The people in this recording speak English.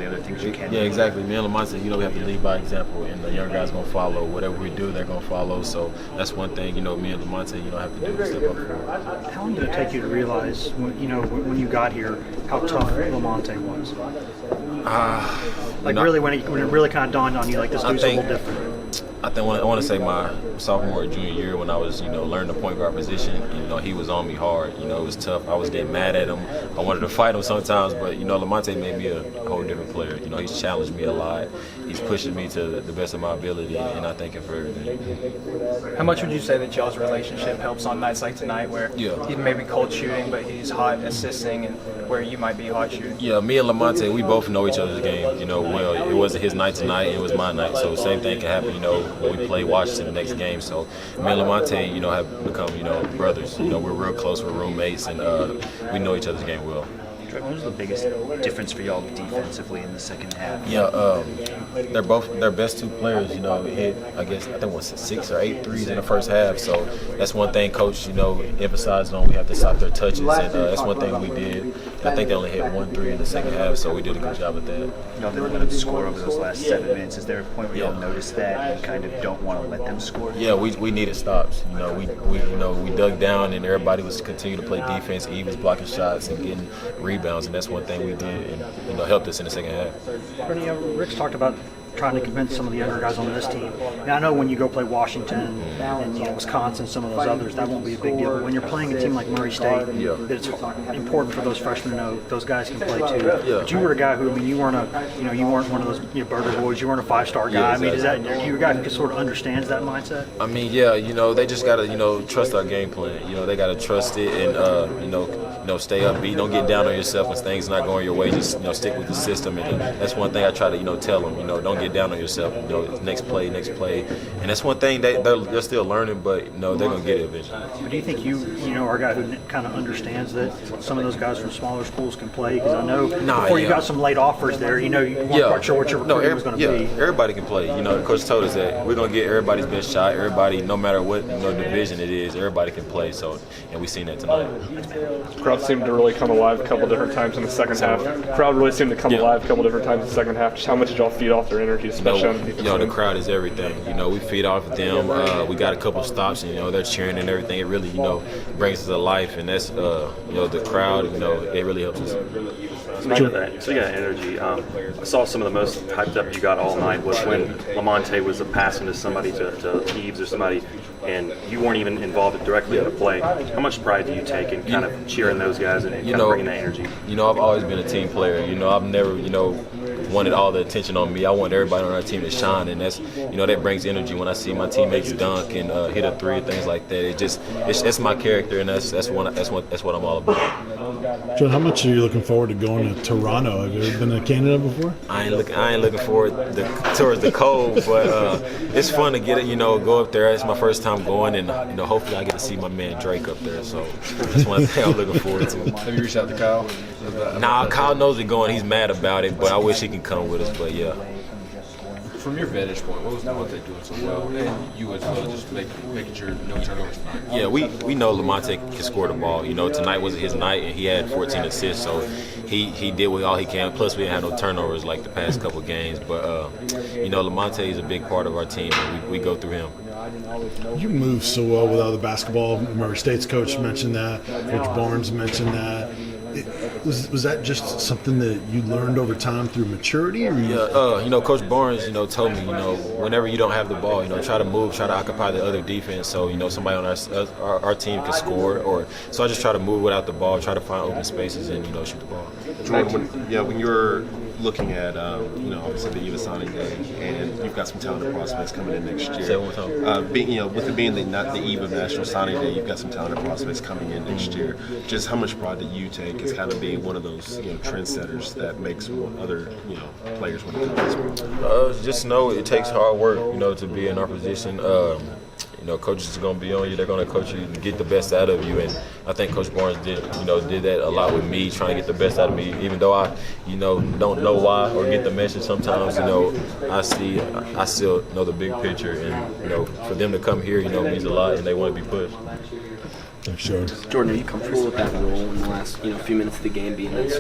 the other things you can do. Yeah, exactly. Me and Lamont said, we have to lead by example, and the young guys going to follow. Whatever we do, they're going to follow. So that's one thing, me and Lamont said, have to do is step up for it. How long did it take you to realize, when you got here, how tough Lamonte was? Really, when it really kind of dawned on you, like, this dude's a little different. I want to say my sophomore or junior year when I was, learning the point guard position, he was on me hard. It was tough. I was getting mad at him. I wanted to fight him sometimes, but, Lamonte made me a whole different player. He's challenged me a lot. He's pushing me to the best of my ability, and I thank him for everything. How much would you say that y'all's relationship helps on nights like tonight where he's maybe cold shooting, but he's hot assisting, and where you might be hot shooting? Yeah, me and Lamonte, we both know each other's game, well. It wasn't his night tonight, it was my night. So same thing can happen, when we play Washington the next game. So me and Lamonte, have become, brothers. We're real close, we're roommates, and we know each other's game well. What was the biggest difference for y'all defensively in the second half? Yeah, they're both their best two players. Hit I think it was 6 or 8 threes in the first half. So that's one thing Coach emphasized on. We have to stop their touches, and that's one thing we did. I think they only hit 1 3 in the second half, so we did a good job at that. Y'all didn't let them score over those last 7 minutes. Is there a point where y'all notice that and kind of don't want to let them score? Yeah, we needed stops. We dug down, and everybody was continuing to play defense. Eve was blocking shots and getting rebounds, and that's one thing we did, and helped us in the second half. Bernie, Rick's talked about trying to convince some of the younger guys on this team. And I know when you go play Washington and Wisconsin, some of those others, that won't be a big deal. But when you're playing a team like Murray State, that it's important for those freshmen to know those guys can play too. But you were a guy who, you weren't one of those burger boys. You weren't a 5-star guy. Exactly. Is that you a guy who sort of understands that mindset? They just gotta trust our game plan. They gotta trust it and stay upbeat. Don't get down on yourself when things not going your way. Just stick with the system, and that's one thing I try to tell them. Don't get down on yourself. Next play, and that's one thing they're still learning, but they're gonna get it eventually. But do you think you are a guy who kind of understands that some of those guys from smaller schools can play? Because I know before you got some late offers there, you weren't quite sure what your recruiting was going to be. Everybody can play. The coach told us that we're gonna get everybody's best shot. Everybody, no matter what division it is, everybody can play. So, and we seen that tonight. Crowd seemed to really come alive a couple different times in the second half. Crowd really seemed to come alive a couple different times in the second half. Just how much did y'all feed off their energy, especially on the defense? The crowd is everything. We feed off of them. We got a couple stops, and they're cheering and everything. It really, brings us to life, and that's the crowd. It really helps us. Speaking of that energy, I saw some of the most hyped up you got all night was when Lamonte was passing to somebody, to Eves or somebody, and you weren't even involved directly in the play. How much pride do you take in kind of cheering those guys and kind of bringing that energy? I've always been a team player. I've never, wanted all the attention on me. I want everybody on our team to shine, and that's, that brings energy when I see my teammates dunk and hit a three, things like that. It's my character, and that's what I'm all about. John, how much are you looking forward to going to Toronto? Have you ever been to Canada before? I ain't looking forward towards the cold, but it's fun to get it. Go up there. It's my first time going, and hopefully I get to see my man Drake up there. So that's one thing I'm looking forward to. Have you reached out to Kyle? Nah, Kyle knows we're going. He's mad about it, but I wish he can come with us. But yeah. From your vantage point, what was Lamonte doing so well, and you as well, just making sure no turnovers tonight? Yeah, we know Lamonte can score the ball. Tonight wasn't his night, and he had 14 assists, so he did all he can. Plus, we didn't have no turnovers like the past couple games. But Lamonte is a big part of our team, and we go through him. You move so well without the basketball. Murray State's coach mentioned that. Coach Barnes mentioned that. Was that just something that you learned over time through maturity? Or Coach Barnes, told me, whenever you don't have the ball, try to move, try to occupy the other defense, so somebody on our team can score. So I just try to move without the ball, try to find open spaces, and shoot the ball. Jordan, when you're looking at obviously the Eva signing day, and you've got some talented prospects coming in next year. Say it one time. With it being not the eve of National Signing Day, you've got some talented prospects coming in next year. Just how much pride do you take as kind of being one of those trendsetters that makes other players want to come to this sport? Just know it takes hard work to be in our position. Coaches are going to be on you. They're going to coach you to get the best out of you. And I think Coach Barnes did that a lot with me, trying to get the best out of me. Even though I, don't know why or get the message sometimes, I still know the big picture. And, for them to come here, means a lot, and they want to be pushed. Sure. Jordan, are you comfortable with that role in the last few minutes of the game being that